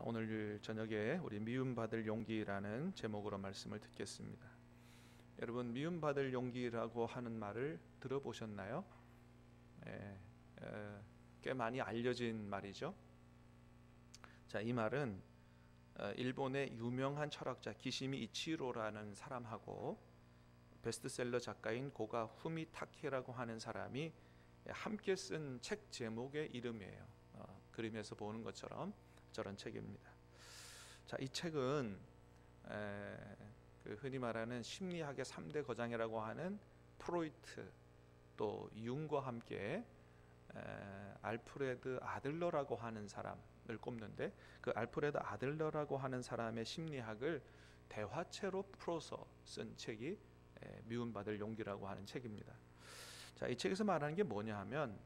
오늘 저녁에 우리 미움받을 용기라는 제목으로 말씀을 듣겠습니다. 여러분, 미움받을 용기라고 하는 말을 들어보셨나요? 꽤 많이 알려진 말이죠. 자, 이 말은 일본의 유명한 철학자 기시미 이치로라는 사람하고 베스트셀러 작가인 고가 후미타케라고 하는 사람이 함께 쓴 책 제목의 이름이에요. 그림에서 보는 것처럼 저런 책입니다. 자, 이 책은 흔히 말하는 심리학의 3대 거장이라고 하는 프로이트 또 융과 함께 알프레드 아들러라고 하는 사람을 꼽는데, 그 알프레드 아들러라고 하는 사람의 심리학을 대화체로 풀어서 쓴 책이 미움받을 용기라고 하는 책입니다. 자, 이 책에서 말하는 게 뭐냐 하면,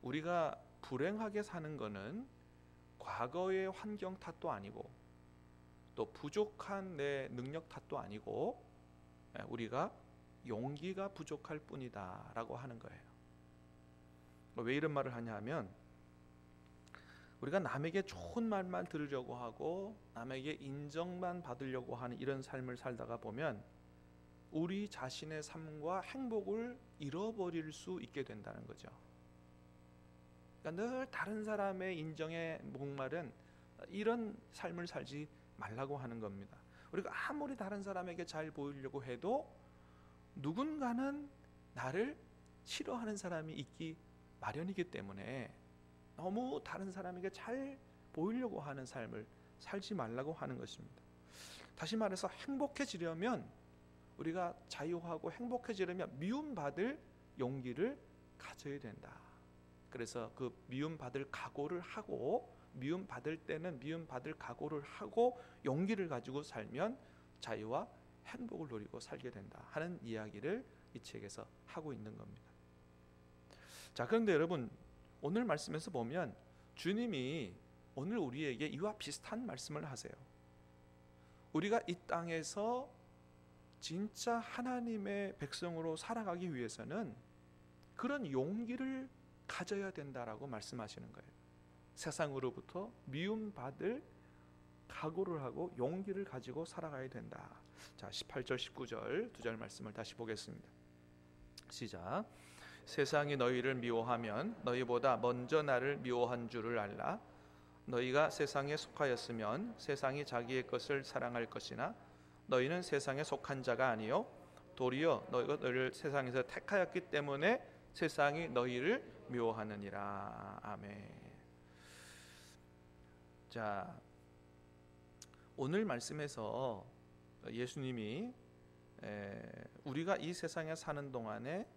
우리가 불행하게 사는 거는 과거의 환경 탓도 아니고 또 부족한 내 능력 탓도 아니고 우리가 용기가 부족할 뿐이다 라고 하는 거예요. 왜 이런 말을 하냐 하면, 우리가 남에게 좋은 말만 들으려고 하고 남에게 인정만 받으려고 하는 이런 삶을 살다가 보면 우리 자신의 삶과 행복을 잃어버릴 수 있게 된다는 거죠. 그러니까 늘 다른 사람의 인정에 목마른 이런 삶을 살지 말라고 하는 겁니다. 우리가 아무리 다른 사람에게 잘 보이려고 해도 누군가는 나를 싫어하는 사람이 있기 마련이기 때문에 너무 다른 사람에게 잘 보이려고 하는 삶을 살지 말라고 하는 것입니다. 다시 말해서 행복해지려면, 우리가 자유하고 행복해지려면 미움받을 용기를 가져야 된다. 그래서 그 미움받을 각오를 하고, 미움받을 때는 미움받을 각오를 하고 용기를 가지고 살면 자유와 행복을 누리고 살게 된다 하는 이야기를 이 책에서 하고 있는 겁니다. 자, 그런데 여러분, 오늘 말씀에서 보면 주님이 오늘 우리에게 이와 비슷한 말씀을 하세요. 우리가 이 땅에서 진짜 하나님의 백성으로 살아가기 위해서는 그런 용기를 가져야 된다라고 말씀하시는 거예요. 세상으로부터 미움받을 각오를 하고 용기를 가지고 살아가야 된다. 자, 18절 19절 두 절 말씀을 다시 보겠습니다. 시작. 세상이 너희를 미워하면 너희보다 먼저 나를 미워한 줄을 알라. 너희가 세상에 속하였으면 세상이 자기의 것을 사랑할 것이나 너희는 세상에 속한 자가 아니요 도리어 너희가 너희를 세상에서 택하였기 때문에 세상이 너희를 미워하느니라. 아멘. 자, 오늘 말씀에서 예수님이 우리가 이 세상에 사는 동안에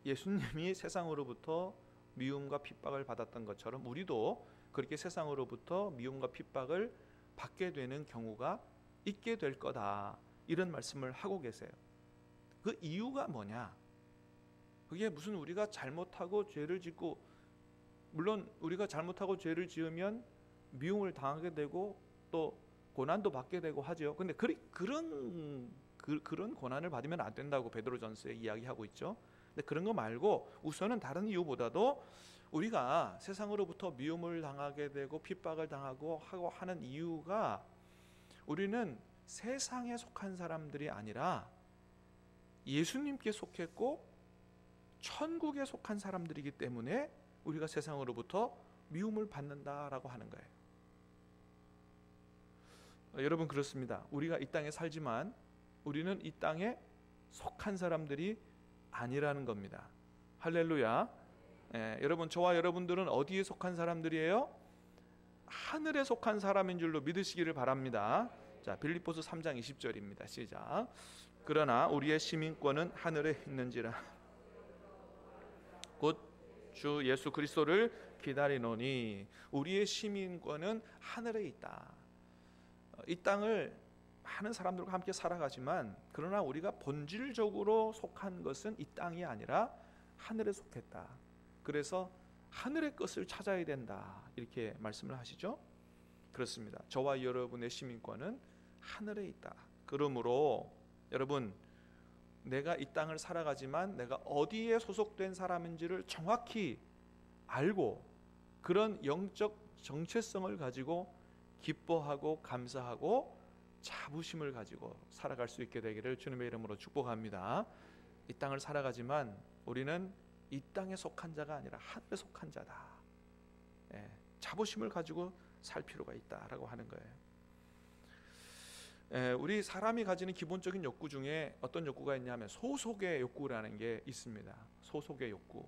예수님이 세상으로부터 미움과 핍박을 받았던 것처럼 우리도 그렇게 세상으로부터 미움과 핍박을 받게 되는 경우가 있게 될 거다, 이런 말씀을 하고 계세요. 그 이유가 뭐냐? 그게 무슨 우리가 잘못하고 죄를 짓고, 물론 우리가 잘못하고 죄를 지으면 미움을 당하게 되고 또 고난도 받게 되고 하죠. 근데 그런 고난을 받으면 안 된다고 베드로전서에 이야기하고 있죠. 근데 그런 거 말고 우선은 다른 이유보다도 우리가 세상으로부터 미움을 당하게 되고 핍박을 당하고 하고 하는 이유가, 우리는 세상에 속한 사람들이 아니라 예수님께 속했고 천국에 속한 사람들이기 때문에 우리가 세상으로부터 미움을 받는다라고 하는 거예요. 여러분, 그렇습니다. 우리가 이 땅에 살지만 우리는 이 땅에 속한 사람들이 아니라는 겁니다. 할렐루야. 여러분, 저와 여러분들은 어디에 속한 사람들이에요? 하늘에 속한 사람인 줄로 믿으시기를 바랍니다. 자, 빌립보서 3장 20절입니다. 시작. 그러나 우리의 시민권은 하늘에 있는지라 곧 주 예수 그리스도를 기다리노니. 우리의 시민권은 하늘에 있다. 이 땅을 많은 사람들과 함께 살아가지만, 그러나 우리가 본질적으로 속한 것은 이 땅이 아니라 하늘에 속했다. 그래서 하늘의 것을 찾아야 된다, 이렇게 말씀을 하시죠. 그렇습니다. 저와 여러분의 시민권은 하늘에 있다. 그러므로 여러분, 내가 이 땅을 살아가지만 내가 어디에 소속된 사람인지를 정확히 알고 그런 영적 정체성을 가지고 기뻐하고 감사하고 자부심을 가지고 살아갈 수 있게 되기를 주님의 이름으로 축복합니다. 이 땅을 살아가지만 우리는 이 땅에 속한 자가 아니라 하늘에 속한 자다. 자부심을 가지고 살 필요가 있다라고 하는 거예요. 우리 사람이 가지는 기본적인 욕구 중에 어떤 욕구가 있냐면 소속의 욕구라는 게 있습니다. 소속의 욕구.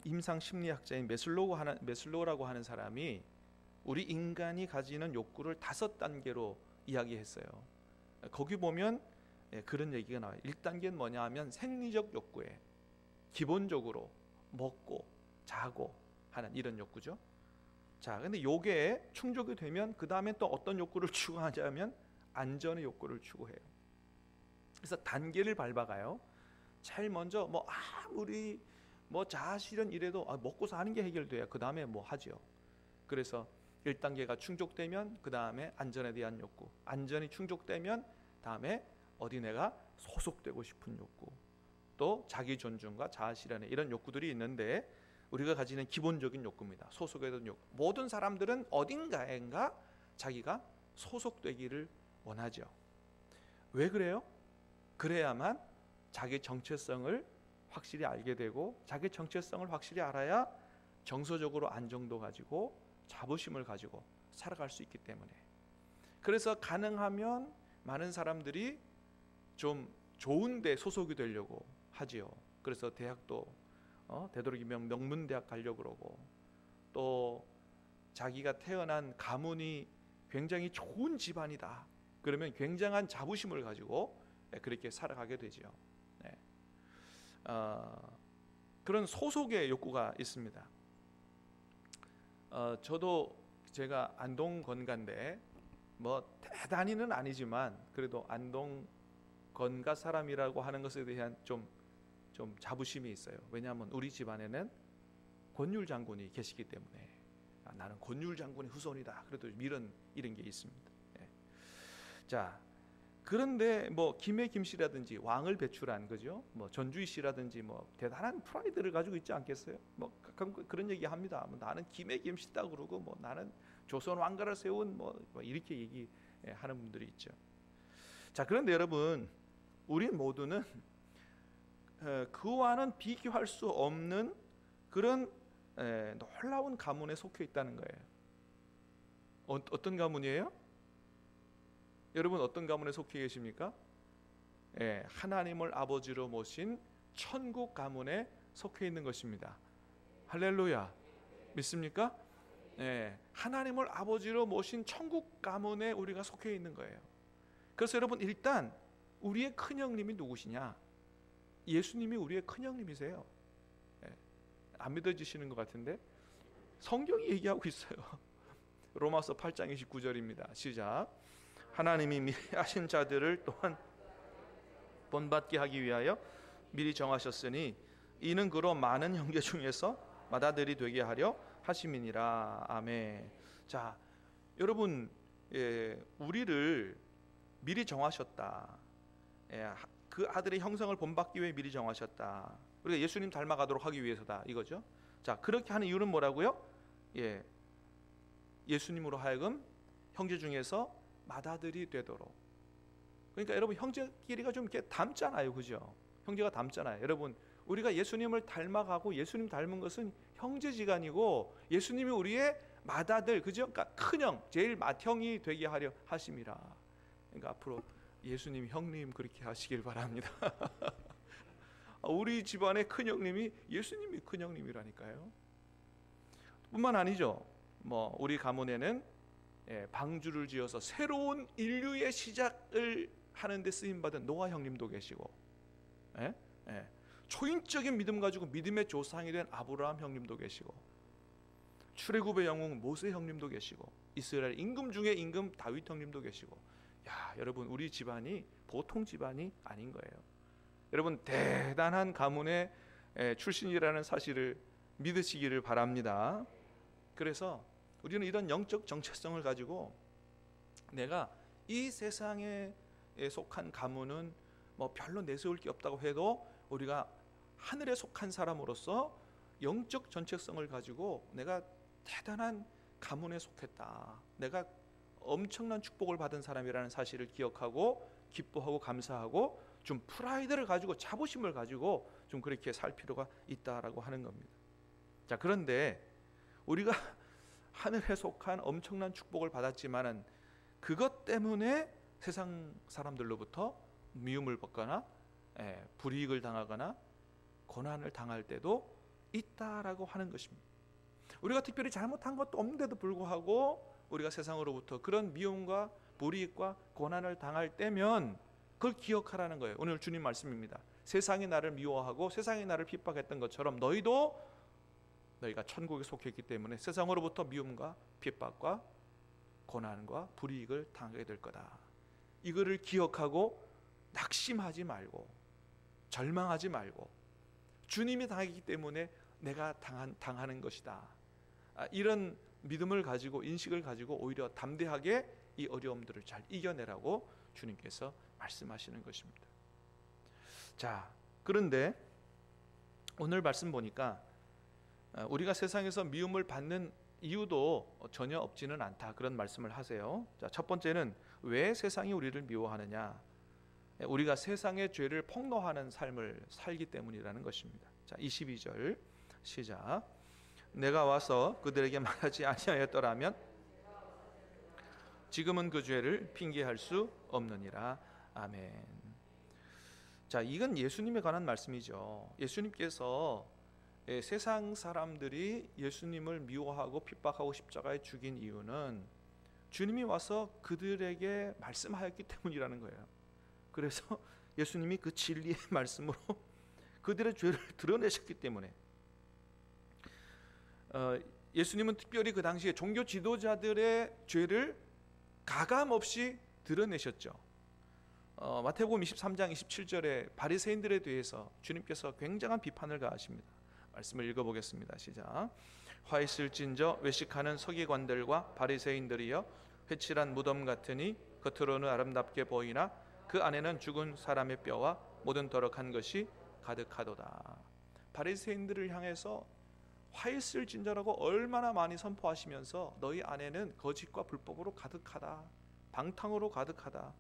임상 심리학자인 메슬로우라고 하는 사람이 우리 인간이 가지는 욕구를 5단계로 이야기했어요. 거기 보면 그런 얘기가 나와요. 1단계는 뭐냐 하면 생리적 욕구에 기본적으로 먹고 자고 하는 이런 욕구죠. 자, 근데 요게 충족이 되면 그 다음에 또 어떤 욕구를 추구하냐면 안전의 욕구를 추구해요. 그래서 단계를 밟아가요. 제일 먼저 뭐 아무리 뭐 자아실현 이래도 먹고 사는 게 해결돼야 그 다음에 뭐 하죠. 그래서 1단계가 충족되면 그 다음에 안전에 대한 욕구, 안전이 충족되면 다음에 어디 내가 소속되고 싶은 욕구, 또 자기 존중과 자아실현의 이런 욕구들이 있는데 우리가 가지는 기본적인 욕구입니다. 소속에 대한 욕구. 모든 사람들은 어딘가엔가 자기가 소속되기를 원하죠. 왜 그래요? 그래야만 자기 정체성을 확실히 알게 되고 자기 정체성을 확실히 알아야 정서적으로 안정도 가지고 자부심을 가지고 살아갈 수 있기 때문에. 그래서 가능하면 많은 사람들이 좀 좋은 데 소속이 되려고 하지요. 그래서 대학도 되도록이면 명문대학 가려고 그러고, 또 자기가 태어난 가문이 굉장히 좋은 집안이다 그러면 굉장한 자부심을 가지고 그렇게 살아가게 되죠. 그런 소속의 욕구가 있습니다. 저도 제가 안동 건가인데 뭐 대단히는 아니지만 그래도 안동 건가 사람이라고 하는 것에 대한 좀 자부심이 있어요. 왜냐하면 우리 집안에는 권율 장군이 계시기 때문에 나는 권율 장군의 후손이다. 그래도 이런 게 있습니다. 자, 그런데 뭐 김해 김씨라든지 왕을 배출한 거죠. 뭐 전주희 씨라든지 뭐 대단한 프라이드를 가지고 있지 않겠어요? 뭐 가끔 그런 얘기 합니다. 뭐 나는 김해 김씨다 그러고 뭐 나는 조선 왕가를 세운 뭐 이렇게 얘기하는 분들이 있죠. 자, 그런데 여러분, 우리 모두는 그와는 비교할 수 없는 그런 놀라운 가문에 속해 있다는 거예요. 어떤 가문이에요? 여러분 어떤 가문에 속해 계십니까? 하나님을 아버지로 모신 천국 가문에 속해 있는 것입니다. 할렐루야. 믿습니까? 하나님을 아버지로 모신 천국 가문에 우리가 속해 있는 거예요. 그래서 여러분 일단 우리의 큰형님이 누구시냐? 예수님이 우리의 큰형님이세요. 안 믿어지시는 것 같은데 성경이 얘기하고 있어요. 로마서 8장 29절입니다. 시작. 하나님이 미리 하신 자들을 또한 본받게 하기 위하여 미리 정하셨으니 이는 그로 많은 형제 중에서 맏아들이 되게 하려 하심이니라. 아멘. 자, 여러분, 우리를 미리 정하셨다. 그 아들의 형상을 본받기 위해 미리 정하셨다. 우리가 예수님 닮아가도록 하기 위해서다 이거죠. 자, 그렇게 하는 이유는 뭐라고요? 예수님으로 하여금 형제 중에서 맏아들이 되도록. 그러니까 여러분 형제끼리가 좀 이렇게 닮잖아요, 그죠? 형제가 닮잖아요. 여러분 우리가 예수님을 닮아가고 예수님 닮은 것은 형제지간이고 예수님이 우리의 맏아들, 그죠? 그러니까 큰형, 제일 맏형이 되게 하려 하심이라. 그러니까 앞으로 예수님 형님 그렇게 하시길 바랍니다. 우리 집안의 큰형님이 예수님이 큰형님이라니까요. 뿐만 아니죠. 뭐 우리 가문에는 방주를 지어서 새로운 인류의 시작을 하는 데 쓰임받은 노아 형님도 계시고, 초인적인 믿음 가지고 믿음의 조상이 된 아브라함 형님도 계시고, 출애굽의 영웅 모세 형님도 계시고, 이스라엘 임금 중에 임금 다윗 형님도 계시고. 야, 여러분 우리 집안이 보통 집안이 아닌 거예요. 여러분 대단한 가문의 출신이라는 사실을 믿으시기를 바랍니다. 그래서 우리는 이런 영적 정체성을 가지고 내가 이 세상에 속한 가문은 뭐 별로 내세울 게 없다고 해도 우리가 하늘에 속한 사람으로서 영적 정체성을 가지고 내가 대단한 가문에 속했다, 내가 엄청난 축복을 받은 사람이라는 사실을 기억하고 기뻐하고 감사하고 좀 프라이드를 가지고 자부심을 가지고 좀 그렇게 살 필요가 있다라고 하는 겁니다. 자, 그런데 우리가 하늘에 속한 엄청난 축복을 받았지만은 그것 때문에 세상 사람들로부터 미움을 받거나 불이익을 당하거나 고난을 당할 때도 있다라고 하는 것입니다. 우리가 특별히 잘못한 것도 없는데도 불구하고 우리가 세상으로부터 그런 미움과 불이익과 고난을 당할 때면 그걸 기억하라는 거예요. 오늘 주님 말씀입니다. 세상이 나를 미워하고 세상이 나를 핍박했던 것처럼 너희가 천국에 속했기 때문에 세상으로부터 미움과 핍박과 고난과 불이익을 당하게 될 거다. 이거를 기억하고 낙심하지 말고 절망하지 말고 주님이 당했기 때문에 내가 당하는 것이다, 이런 믿음을 가지고 인식을 가지고 오히려 담대하게 이 어려움들을 잘 이겨내라고 주님께서 말씀하시는 것입니다. 자, 그런데 오늘 말씀 보니까 우리가 세상에서 미움을 받는 이유도 전혀 없지는 않다, 그런 말씀을 하세요. 자, 첫 번째는 왜 세상이 우리를 미워하느냐? 우리가 세상의 죄를 폭로하는 삶을 살기 때문이라는 것입니다. 자, 22절 시작. 내가 와서 그들에게 말하지 아니하였더라면 지금은 그 죄를 핑계할 수 없느니라. 아멘. 자, 이건 예수님에 관한 말씀이죠. 예수님께서 세상 사람들이 예수님을 미워하고 핍박하고 십자가에 죽인 이유는 주님이 와서 그들에게 말씀하였기 때문이라는 거예요. 그래서 예수님이 그 진리의 말씀으로 그들의 죄를 드러내셨기 때문에 예수님은 특별히 그 당시에 종교 지도자들의 죄를 가감없이 드러내셨죠. 마태복음 23장 27절에 바리새인들에 대해서 주님께서 굉장한 비판을 가하십니다. 말씀을 읽어보겠습니다. 시작. 화 있을진저 외식하는 서기관들과 바리새인들이여, 회칠한 무덤 같으니 겉으로는 아름답게 보이나 그 안에는 죽은 사람의 뼈와 모든 더러한 것이 가득하도다. 바리새인들을 향해서 화 있을진저라고 얼마나 많이 선포하시면서 너희 안에는 거짓과 불법으로 가득하다, 방탕으로 가득하다.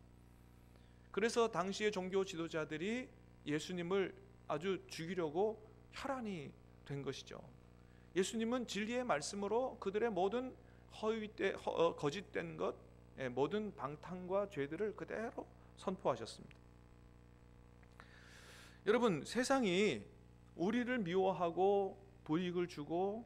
그래서 당시의 종교 지도자들이 예수님을 아주 죽이려고 혈안이 된 것이죠. 예수님은 진리의 말씀으로 그들의 모든 거짓된 것, 모든 방탕과 죄들을 그대로 선포하셨습니다. 여러분, 세상이 우리를 미워하고 불이익을 주고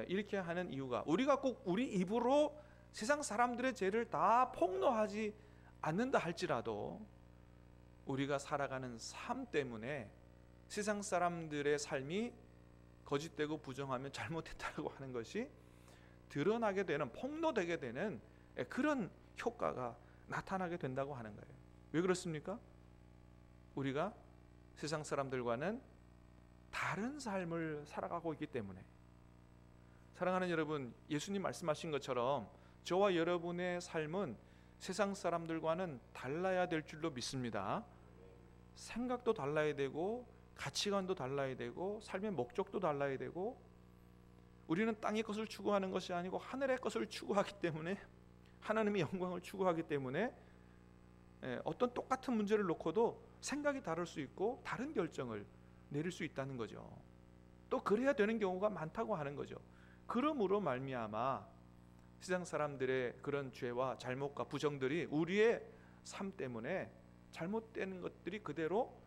이렇게 하는 이유가 우리가 꼭 우리 입으로 세상 사람들의 죄를 다 폭로하지 않는다 할지라도 우리가 살아가는 삶 때문에 세상 사람들의 삶이 거짓되고 부정하면 잘못했다고 하는 것이 드러나게 되는, 폭로되게 되는 그런 효과가 나타나게 된다고 하는 거예요. 왜 그렇습니까? 우리가 세상 사람들과는 다른 삶을 살아가고 있기 때문에. 사랑하는 여러분, 예수님 말씀하신 것처럼 저와 여러분의 삶은 세상 사람들과는 달라야 될 줄로 믿습니다. 생각도 달라야 되고 가치관도 달라야 되고 삶의 목적도 달라야 되고, 우리는 땅의 것을 추구하는 것이 아니고 하늘의 것을 추구하기 때문에, 하나님의 영광을 추구하기 때문에 어떤 똑같은 문제를 놓고도 생각이 다를 수 있고 다른 결정을 내릴 수 있다는 거죠. 또 그래야 되는 경우가 많다고 하는 거죠. 그러므로 말미암아 세상 사람들의 그런 죄와 잘못과 부정들이 우리의 삶 때문에 잘못된 것들이 그대로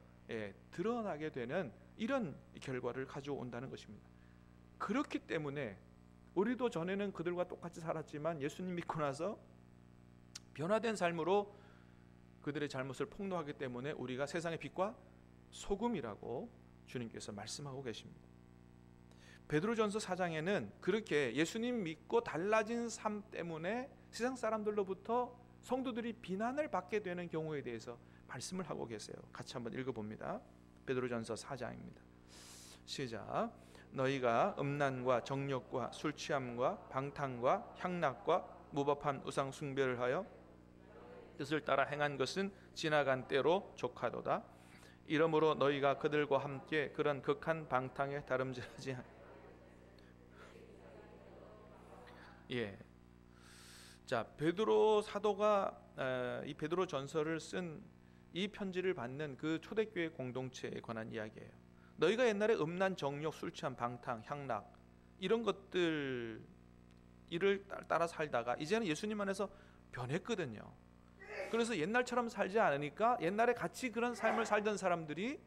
드러나게 되는 이런 결과를 가져온다는 것입니다. 그렇기 때문에 우리도 전에는 그들과 똑같이 살았지만 예수님 믿고 나서 변화된 삶으로 그들의 잘못을 폭로하기 때문에 우리가 세상의 빛과 소금이라고 주님께서 말씀하고 계십니다. 베드로전서 4장에는 그렇게 예수님 믿고 달라진 삶 때문에 세상 사람들로부터 성도들이 비난을 받게 되는 경우에 대해서 말씀을 하고 계세요. 같이 한번 읽어봅니다. 베드로전서 4장입니다. 시작. 너희가 음란과 정욕과 술 취함과 방탕과 향락과 무법한 우상 숭배를 하여 뜻을 따라 행한 것은 지나간 때로 족하도다. 이러므로 너희가 그들과 함께 그런 극한 방탕에 다름질하지 예. 자, 베드로 사도가 이 베드로 전서를 쓴 이 편지를 받는 그 초대교회 공동체에 관한 이야기예요. 너희가 옛날에 음란, 정욕, 술 취함, 방탕, 향락 이런 것들 이를 따라 살다가 이제는 예수님 안에서 변했거든요. 그래서 옛날처럼 살지 않으니까 옛날에 같이 그런 삶을 살던 사람들이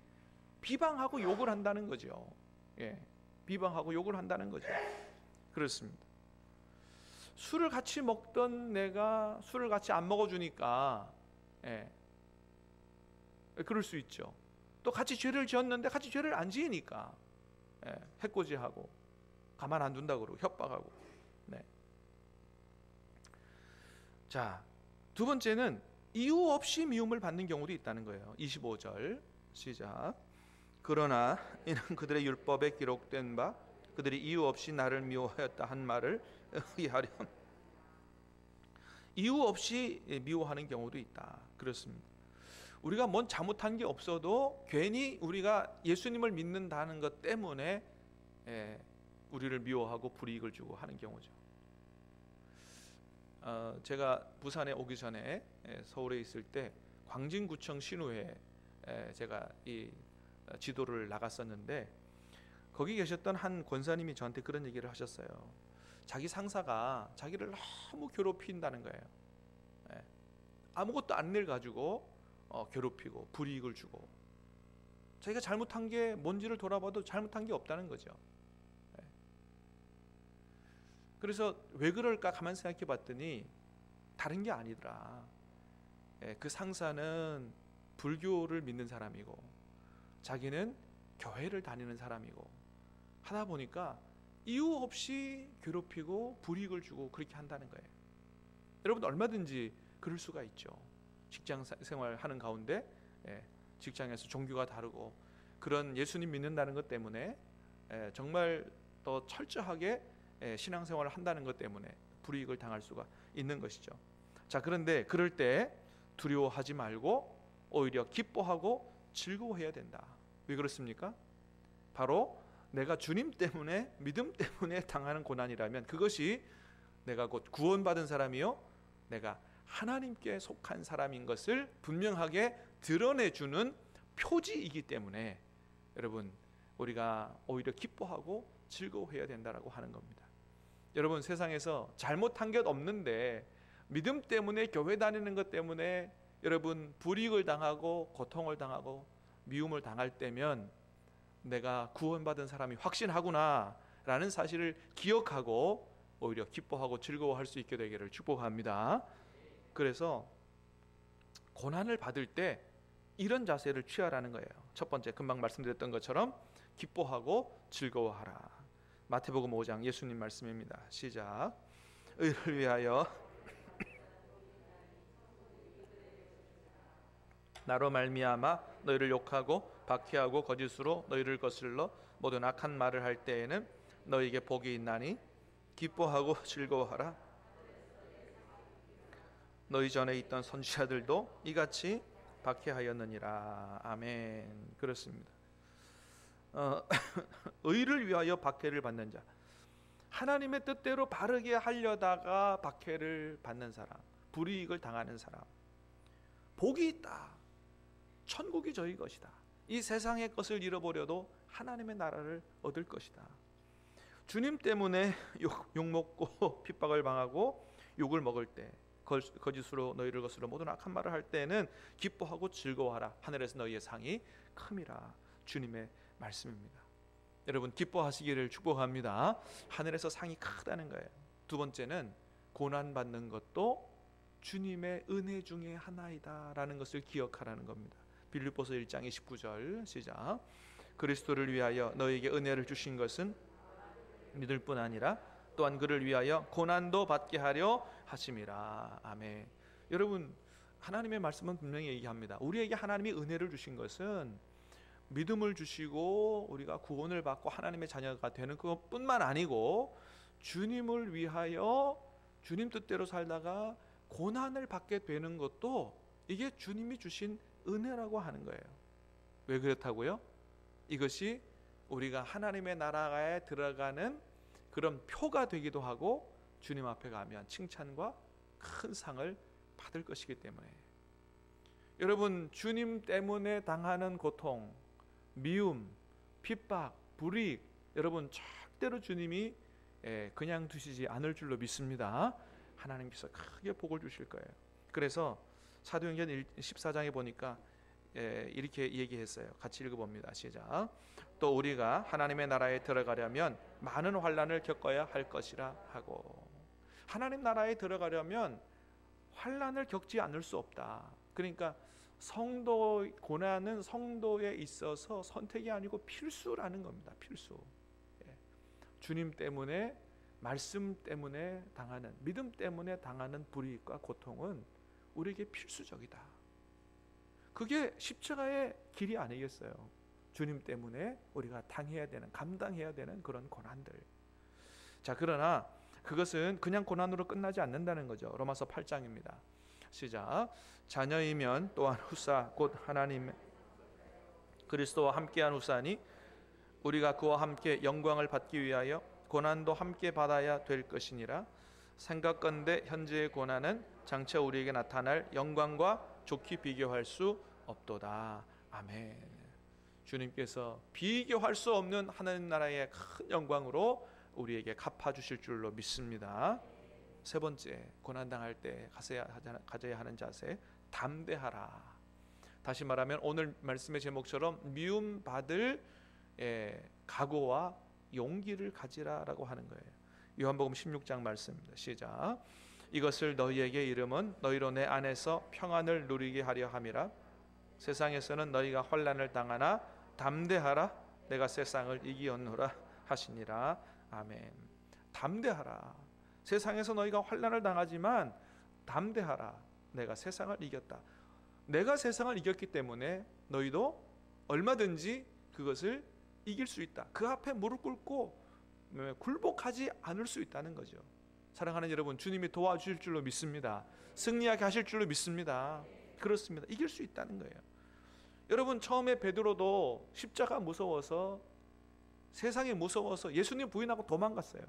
비방하고 욕을 한다는 거죠. 예, 비방하고 욕을 한다는 거죠. 그렇습니다. 술을 같이 먹던 내가 술을 같이 안 먹어주니까 그럴 수 있죠. 또 같이 죄를 지었는데 같이 죄를 안 지으니까 해코지하고 가만 안 둔다고 그러고 협박하고. 네. 자, 두 번째는 이유 없이 미움을 받는 경우도 있다는 거예요. 25절 시작. 그러나 이는 그들의 율법에 기록된 바 그들이 이유 없이 나를 미워하였다 한 말을 의하렴. 이유 없이 미워하는 경우도 있다. 그렇습니다. 우리가 뭔 잘못한 게 없어도 괜히 우리가 예수님을 믿는다는 것 때문에 우리를 미워하고 불이익을 주고 하는 경우죠. 제가 부산에 오기 전에 서울에 있을 때 광진구청 신우회에 제가 이 지도를 나갔었는데 거기 계셨던 한 권사님이 저한테 그런 얘기를 하셨어요. 자기 상사가 자기를 너무 괴롭힌다는 거예요. 아무것도 안 일 가지고 괴롭히고 불이익을 주고 자기가 잘못한 게 뭔지를 돌아봐도 잘못한 게 없다는 거죠. 그래서 왜 그럴까 가만 생각해 봤더니 다른 게 아니더라. 그 상사는 불교를 믿는 사람이고 자기는 교회를 다니는 사람이고 하다 보니까 이유 없이 괴롭히고 불이익을 주고 그렇게 한다는 거예요. 여러분 얼마든지 그럴 수가 있죠. 직장 생활하는 가운데 직장에서 종교가 다르고 그런 예수님 믿는다는 것 때문에 정말 더 철저하게 신앙생활을 한다는 것 때문에 불이익을 당할 수가 있는 것이죠. 자, 그런데 그럴 때 두려워하지 말고 오히려 기뻐하고 즐거워해야 된다. 왜 그렇습니까? 바로 내가 주님 때문에 믿음 때문에 당하는 고난이라면 그것이 내가 곧 구원받은 사람이요 내가 하나님께 속한 사람인 것을 분명하게 드러내주는 표지이기 때문에 여러분 우리가 오히려 기뻐하고 즐거워해야 된다라고 하는 겁니다. 여러분 세상에서 잘못한 게 없는데 믿음 때문에 교회 다니는 것 때문에 여러분 불이익을 당하고 고통을 당하고 미움을 당할 때면 내가 구원받은 사람이 확신하구나 라는 사실을 기억하고 오히려 기뻐하고 즐거워할 수 있게 되기를 축복합니다. 그래서 고난을 받을 때 이런 자세를 취하라는 거예요. 첫 번째 금방 말씀드렸던 것처럼 기뻐하고 즐거워하라. 마태복음 5장 예수님 말씀입니다. 시작. 의를 위하여 나로 말미암아 너희를 욕하고 박해하고 거짓으로 너희를 거슬러 모든 악한 말을 할 때에는 너희에게 복이 있나니 기뻐하고 즐거워하라. 너희 전에 있던 선지자들도 이같이 박해하였느니라. 아멘. 그렇습니다. 의를 위하여 박해를 받는 자, 하나님의 뜻대로 바르게 하려다가 박해를 받는 사람, 불이익을 당하는 사람, 복이 있다. 천국이 저희 것이다. 이 세상의 것을 잃어버려도 하나님의 나라를 얻을 것이다. 주님 때문에 욕먹고 핍박을 당하고 욕을 먹을 때 거짓으로 너희를 거스러 모든 악한 말을 할 때는 기뻐하고 즐거워하라. 하늘에서 너희의 상이 큼이라. 주님의 말씀입니다. 여러분 기뻐하시기를 축복합니다. 하늘에서 상이 크다는 거예요. 두 번째는 고난받는 것도 주님의 은혜 중에 하나이다 라는 것을 기억하라는 겁니다. 빌립보서 1장 29절 시작. 그리스도를 위하여 너희에게 은혜를 주신 것은 믿을 뿐 아니라 또한 그를 위하여 고난도 받게 하려 하심이라. 아멘. 여러분 하나님의 말씀은 분명히 얘기합니다. 우리에게 하나님이 은혜를 주신 것은 믿음을 주시고 우리가 구원을 받고 하나님의 자녀가 되는 그것뿐만 아니고 주님을 위하여 주님 뜻대로 살다가 고난을 받게 되는 것도 이게 주님이 주신 은혜라고 하는 거예요. 왜 그렇다고요? 이것이 우리가 하나님의 나라에 들어가는 그런 표가 되기도 하고 주님 앞에 가면 칭찬과 큰 상을 받을 것이기 때문에 여러분 주님 때문에 당하는 고통, 미움, 핍박, 불이익 여러분 절대로 주님이 그냥 두시지 않을 줄로 믿습니다. 하나님께서 크게 복을 주실 거예요. 그래서 사도행전 14장에 보니까 이렇게 얘기했어요. 같이 읽어봅니다. 시작. 또 우리가 하나님의 나라에 들어가려면 많은 환난을 겪어야 할 것이라 하고, 하나님 나라에 들어가려면 환난을 겪지 않을 수 없다. 그러니까 성도 고난은 성도에 있어서 선택이 아니고 필수라는 겁니다. 필수. 주님 때문에, 말씀 때문에 당하는, 믿음 때문에 당하는 불이익과 고통은 우리에게 필수적이다. 그게 십자가의 길이 아니겠어요? 주님 때문에 우리가 당해야 되는, 감당해야 되는 그런 고난들. 자, 그러나 그것은 그냥 고난으로 끝나지 않는다는 거죠. 로마서 8장입니다. 시작. 자녀이면 또한 후사 곧 하나님 그리스도와 함께한 후사니 우리가 그와 함께 영광을 받기 위하여 고난도 함께 받아야 될 것이니라. 생각건대 현재의 고난은 장차 우리에게 나타날 영광과 좋게 비교할 수 없도다. 아멘. 주님께서 비교할 수 없는 하나님 나라의 큰 영광으로 우리에게 갚아주실 줄로 믿습니다. 세 번째, 고난당할 때 가져야 하는 자세, 담대하라. 다시 말하면 오늘 말씀의 제목처럼 미움받을 각오와 용기를 가지라라고 하는 거예요. 요한복음 16장 말씀입니다. 시작. 이것을 너희에게 이름은 너희로 내 안에서 평안을 누리게 하려 함이라. 세상에서는 너희가 환난을 당하나 담대하라. 내가 세상을 이기었노라 하시니라. 아멘. 담대하라. 세상에서 너희가 환난을 당하지만 담대하라. 내가 세상을 이겼다. 내가 세상을 이겼기 때문에 너희도 얼마든지 그것을 이길 수 있다. 그 앞에 무릎 꿇고 굴복하지 않을 수 있다는 거죠. 사랑하는 여러분, 주님이 도와주실 줄로 믿습니다. 승리하게 하실 줄로 믿습니다. 그렇습니다. 이길 수 있다는 거예요. 여러분, 처음에 베드로도 십자가 무서워서, 세상이 무서워서 예수님 부인하고 도망갔어요.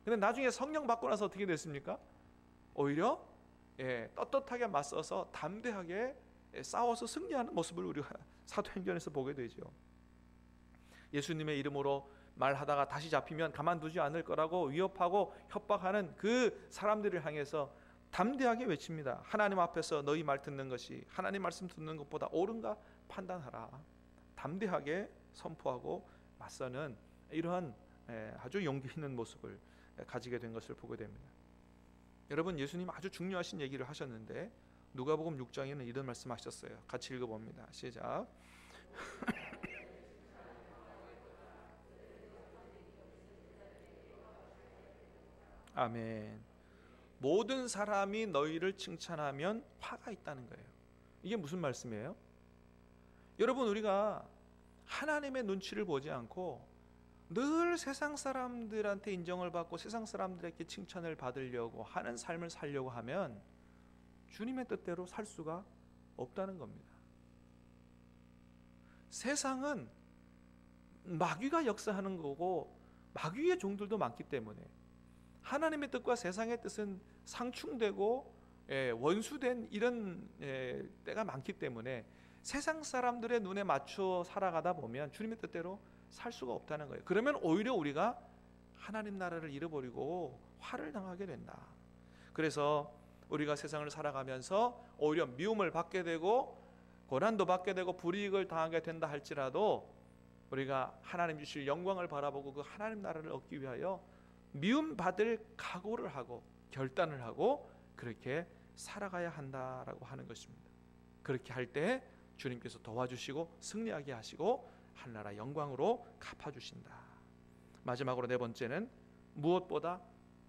근데 나중에 성령 받고 나서 어떻게 됐습니까? 오히려 떳떳하게 맞서서 담대하게 싸워서 승리하는 모습을 우리가 사도행전에서 보게 되죠. 예수님의 이름으로 말하다가 다시 잡히면 가만두지 않을 거라고 위협하고 협박하는 그 사람들을 향해서 담대하게 외칩니다. 하나님 앞에서 너희 말 듣는 것이 하나님 말씀 듣는 것보다 옳은가 판단하라. 담대하게 선포하고 맞서는 이러한 아주 용기 있는 모습을 가지게 된 것을 보게 됩니다. 여러분, 예수님 아주 중요하신 얘기를 하셨는데 누가복음 6장에는 이런 말씀하셨어요. 같이 읽어봅니다. 시작. 아멘. 모든 사람이 너희를 칭찬하면 화가 있다는 거예요. 이게 무슨 말씀이에요? 여러분, 우리가 하나님의 눈치를 보지 않고 늘 세상 사람들한테 인정을 받고 세상 사람들에게 칭찬을 받으려고 하는 삶을 살려고 하면 주님의 뜻대로 살 수가 없다는 겁니다. 세상은 마귀가 역사하는 거고 마귀의 종들도 많기 때문에 하나님의 뜻과 세상의 뜻은 상충되고 원수된 이런 때가 많기 때문에 세상 사람들의 눈에 맞춰 살아가다 보면 주님의 뜻대로 살 수가 없다는 거예요. 그러면 오히려 우리가 하나님 나라를 잃어버리고 화를 당하게 된다. 그래서 우리가 세상을 살아가면서 오히려 미움을 받게 되고 고난도 받게 되고 불이익을 당하게 된다 할지라도 우리가 하나님 주실 영광을 바라보고 그 하나님 나라를 얻기 위하여 미움받을 각오를 하고 결단을 하고 그렇게 살아가야 한다라고 하는 것입니다. 그렇게 할 때 주님께서 도와주시고 승리하게 하시고 하나라 영광으로 갚아주신다. 마지막으로 네 번째는 무엇보다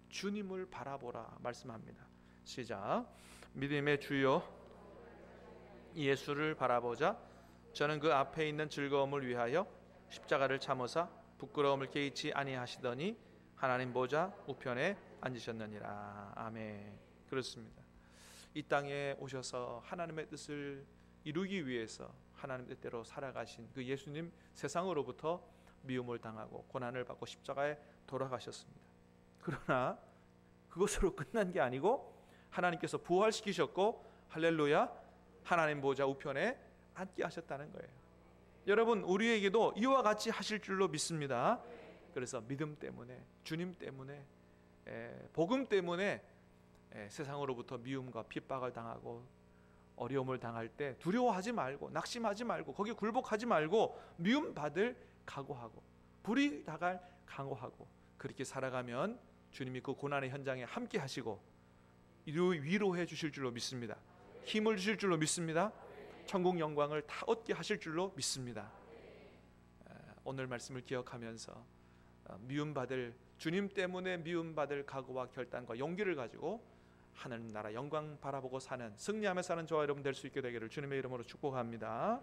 주님을 바라보라 말씀합니다. 시작. 믿음의 주여 예수를 바라보자. 저는 그 앞에 있는 즐거움을 위하여 십자가를 참으사 부끄러움을 개의치 아니하시더니 하나님 보좌 우편에 앉으셨느니라. 아멘. 그렇습니다. 이 땅에 오셔서 하나님의 뜻을 이루기 위해서 하나님 뜻대로 살아가신 그 예수님, 세상으로부터 미움을 당하고 고난을 받고 십자가에 돌아가셨습니다. 그러나 그것으로 끝난 게 아니고 하나님께서 부활시키셨고 할렐루야 하나님 보좌 우편에 앉게 하셨다는 거예요. 여러분 우리에게도 이와 같이 하실 줄로 믿습니다. 그래서 믿음 때문에 주님 때문에 복음 때문에 세상으로부터 미움과 핍박을 당하고 어려움을 당할 때 두려워하지 말고 낙심하지 말고 거기에 굴복하지 말고 미움 받을 각오하고 불이 다갈 각오하고 그렇게 살아가면 주님이 그 고난의 현장에 함께 하시고 위로해 주실 줄로 믿습니다. 힘을 주실 줄로 믿습니다. 천국 영광을 다 얻게 하실 줄로 믿습니다. 오늘 말씀을 기억하면서 미움받을 주님 때문에 미움받을 각오와 결단과 용기를 가지고 하나님 나라 영광 바라보고 사는 승리하며 사는 저와 여러분 될 수 있게 되기를 주님의 이름으로 축복합니다.